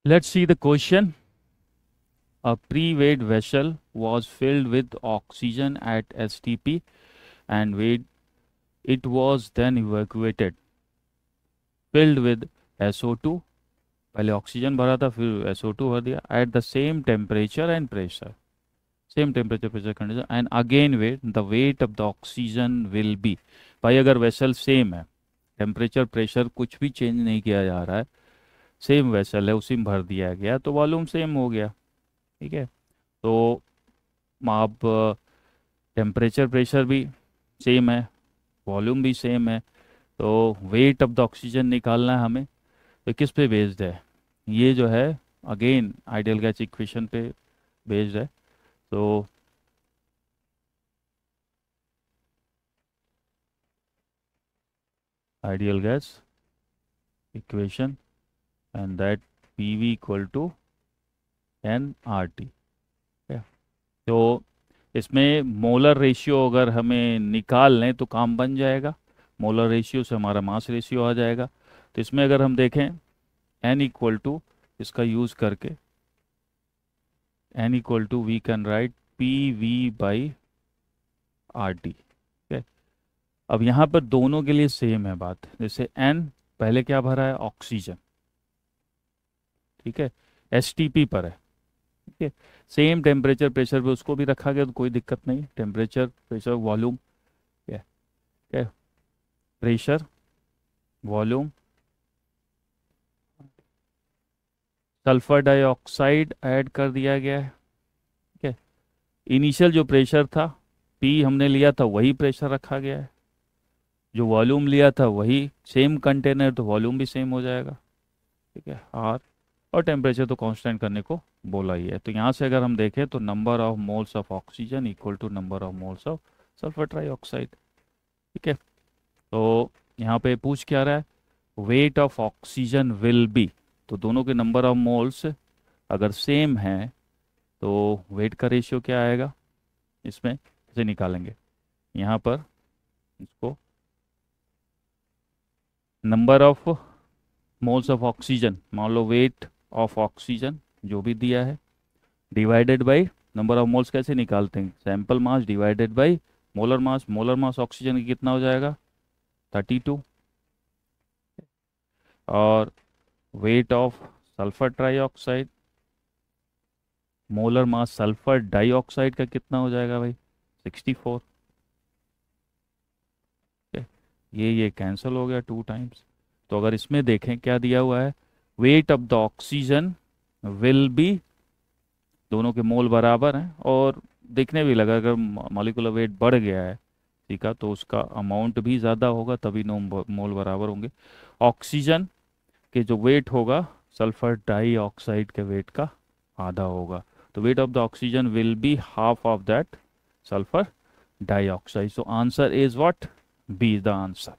Let's see the question. A pre-weighed vessel was filled with oxygen at STP and weighed. It was then evacuated, filled with SO2. पहले oxygen भरा था, फिर SO2 भर दिया at the same temperature and pressure. Same temperature pressure condition and again weight, the weight of the oxygen will be. भाई अगर vessel same है, temperature pressure कुछ भी चेंज नहीं किया जा रहा है, सेम वेसल है, उसी में भर दिया गया, तो वॉल्यूम सेम हो गया। ठीक है, तो आप टेम्परेचर प्रेशर भी सेम है, वॉल्यूम भी सेम है, तो वेट ऑफ द ऑक्सीजन निकालना है हमें। तो किस पे बेस्ड है ये जो है? अगेन आइडियल गैस इक्वेशन पे बेस्ड है। तो ideal gas equation and that PV equal to nRT। तो इसमें मोलर रेशियो अगर हमें निकाल लें तो काम बन जाएगा। मोलर रेशियो से हमारा मास रेशियो आ जाएगा। तो इसमें अगर हम देखें n इक्वल टू, इसका यूज़ करके n equal to we can write PV/RT। ठीक है, अब यहाँ पर दोनों के लिए सेम है बात। जैसे n पहले क्या भरा है? ऑक्सीजन। ठीक है, STP पर है। ठीक है, सेम टेम्परेचर प्रेशर पे उसको भी रखा गया तो कोई दिक्कत नहीं। टेम्परेचर प्रेशर वॉल्यूम, क्या क्या, pressure volume, sulphur dioxide add कर दिया गया है। ठीक है, इनिशियल जो प्रेशर था P हमने लिया था वही प्रेशर रखा गया है, जो वॉल्यूम लिया था वही, सेम कंटेनर तो वॉल्यूम भी सेम हो जाएगा। ठीक है, R, और टेम्परेचर तो कांस्टेंट करने को बोला ही है। तो यहाँ से अगर हम देखें तो number of moles of oxygen equal to number of moles of sulphur trioxide. ठीक है, तो यहाँ पे पूछ क्या रहा है? Weight of oxygen will be. तो दोनों के नंबर ऑफ मोल्स अगर सेम है तो वेट का रेशियो क्या आएगा? इसमें कैसे निकालेंगे? यहाँ पर इसको number of moles of oxygen, मान लो वेट ऑफ ऑक्सीजन जो भी दिया है, divided by number of moles. कैसे निकालते हैं? Sample mass divided by molar mass. Molar mass oxygen की कितना हो जाएगा? 32। और weight of sulphur trioxide, molar mass sulphur dioxide का कितना हो जाएगा भाई? 64। ये कैंसिल हो गया 2 टाइम्स। तो अगर इसमें देखें क्या दिया हुआ है? Weight of the oxygen will B, दोनों के मोल बराबर हैं, और देखने भी लगा अगर मॉलिक्यूलर वेट बढ़ गया है, ठीक है, तो उसका अमाउंट भी ज़्यादा होगा, तभी नो मोल बराबर होंगे। ऑक्सीजन के जो वेट होगा सल्फर डाइऑक्साइड के वेट का आधा होगा। तो weight of the oxygen will be half of that sulphur dioxide. So answer is what? B is the answer.